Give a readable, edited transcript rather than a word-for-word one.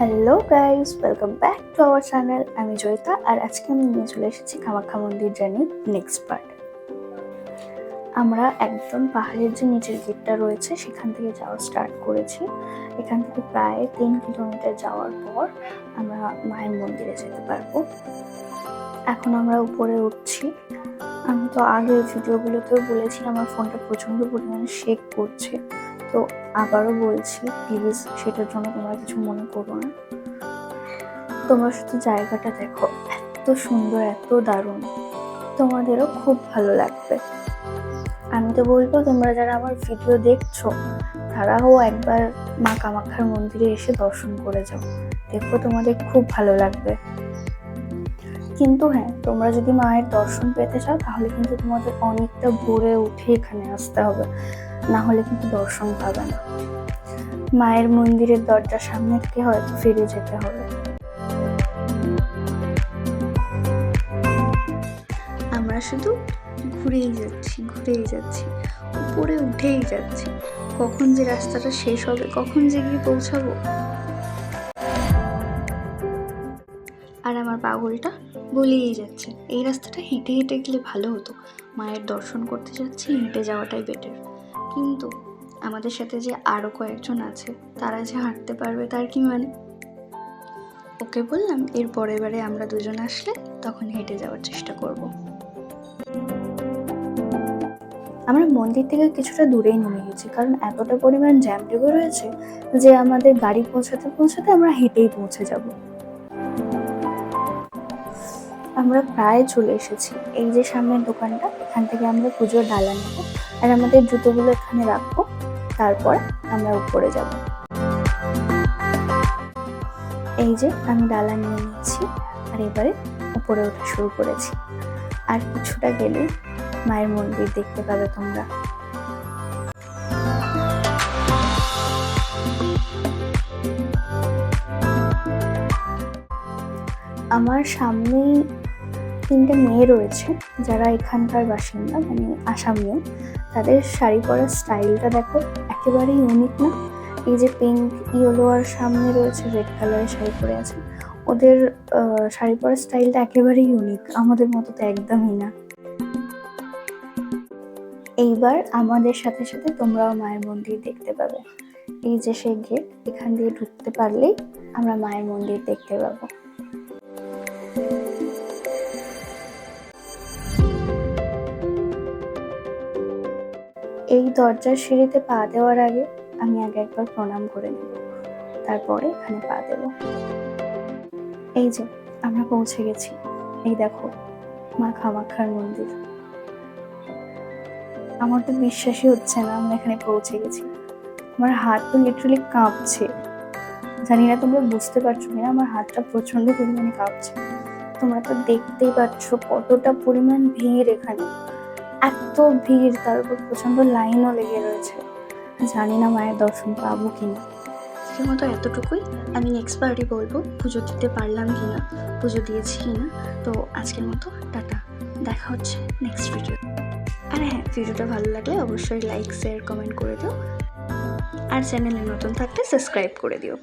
Hello guys, welcome back to our channel. আমি জয়িতা, আর আজকে আমি নিয়ে চলে এসেছি কামাখ্যা মন্দির জার্নির নেক্সট পার্ট। আমরা একদম পাহাড়ের যে নিচের গেটটা রয়েছে সেখান থেকে যাওয়া স্টার্ট করেছি। এখান থেকে প্রায় 3 কিলোমিটার যাওয়ার পর আমরা মায়ের মন্দিরে যেতে পারবো। এখন আমরা উপরে উঠছি। আমি তো আগের ভিডিওগুলোতেও বলেছি আমার ফোনটা প্রচণ্ড পরিমাণে শেক করছে, তো আবারও বলছি প্লিজ সেটার জন্য তোমরা কিছু মনে করো না। তোমরা শুধু জায়গাটা দেখো, এত সুন্দর, এত দারুণ, তোমাদেরও খুব ভালো লাগবে। আমি তো বলবো তোমরা যারা আমার ভিডিও দেখছো তারাও একবার মা কামাখ্যার মন্দিরে এসে দর্শন করে যাও, দেখো তোমাদের খুব ভালো লাগবে। কিন্তু হ্যাঁ, তোমরা যদি মায়ের দর্শন পেতে চাও তাহলে কিন্তু তোমাদের অনেকটা ভোরে উঠে এখানে আসতে হবে, না হলে কিন্তু দর্শন পাবে না। মায়ের মন্দিরের দরজার সামনে থেকে হয়তো ফিরে যেতে হবে। আমরা শুধু ঘুরেই যাচ্ছি, উপরে উঠেই যাচ্ছি। কখন যে রাস্তাটা শেষ হবে, কখন যে গিয়ে পৌঁছাবো। আর আমার পাগলটা বলেই যাচ্ছে এই রাস্তাটা হেঁটে হেঁটে গেলে ভালো হতো, মায়ের দর্শন করতে যাচ্ছি, হেঁটে যাওয়াটাই বেটার। কিন্তু আমাদের সাথে যে আরও কয়েকজন আছে তারা যে হাঁটতে পারবে তার কি মানে? ওকে বললাম এর পরের বারে আমরা দুজন আসলে তখন হেঁটে যাওয়ার চেষ্টা করব। আমরা মন্দির থেকে কিছুটা দূরেই নেমে গেছি, কারণ এতটা পরিমাণ জ্যাম লেগে রয়েছে যে আমাদের গাড়ি পৌঁছাতে আমরা হেঁটেই পৌঁছে যাব। আমরা প্রায় চলে এসেছি। এই যে সামনের দোকানটা, এখান থেকে আমরা পুজোর ডালা নেব আর আমাদের জুতোগুলো এখানে রাখবো, তারপর আমরা উপরে যাব। এই যে আমি ডালা নিয়ে নিয়েছি আর এবারে উপরে ওঠা শুরু করেছি। আর কিছুটা গেলে মায়ের মন্দির দেখতে পাবে তোমরা। আমার সামনেই 3টে মেয়ে রয়েছে যারা এখানকার বাসিন্দা, মানে আসামিও। তাদের শাড়ি পরার স্টাইলটা দেখো, একেবারেই ইউনিক না? এই যে পিঙ্ক, ইয়েলো আর সামনে রয়েছে রেড কালারের শাড়ি পরে আছে, ওদের শাড়ি পরার স্টাইলটা একেবারেই ইউনিক, আমাদের মতো তো একদমই না। এইবার আমাদের সাথে সাথে তোমরাও মায়ের মন্দির দেখতে পাবে। এই যে সেই গেট, এখান দিয়ে ঢুকতে পারলেই আমরা মায়ের মন্দির দেখতে পাবো। এই দরজার সিঁড়িতে পা দেওয়ার আগে আমি আগে একবার প্রণাম করে নেব, তারপরে এখানে পা দেব। এই যে আমরা পৌঁছে গেছি, এই দেখো মা কামাখ্যার মন্দির। আমার তো বিশ্বাসই হচ্ছে না আমরা এখানে পৌঁছে গেছি। আমার হাত তো লিটারালি কাঁপছে, জানি না তোমরা বুঝতে পারছো কিনা, আমার হাতটা প্রচন্ড পরিমাণে কাঁপছে। তোমরা তো দেখতেই পাচ্ছ কতটা পরিমাণ ভিড় এখানে, এত ভিড়, তার উপর প্রচন্ড লাইনও লেগে রয়েছে। জানি না মায়ের দর্শন পাবো কিনা। আজকের মতো এতটুকুই। আমি নেক্সট পার্টি বলবো পুজো দিতে পারলাম কিনা, পুজো দিয়েছি কিনা। তো আজকের মতো টাটা, দেখা হচ্ছে নেক্সট ভিডিও। আর হ্যাঁ, ভিডিওটা ভালো লাগলে অবশ্যই লাইক, শেয়ার, কমেন্ট করে দিও। আর চ্যানেলে নতুন থাকলে সাবস্ক্রাইব করে দিও।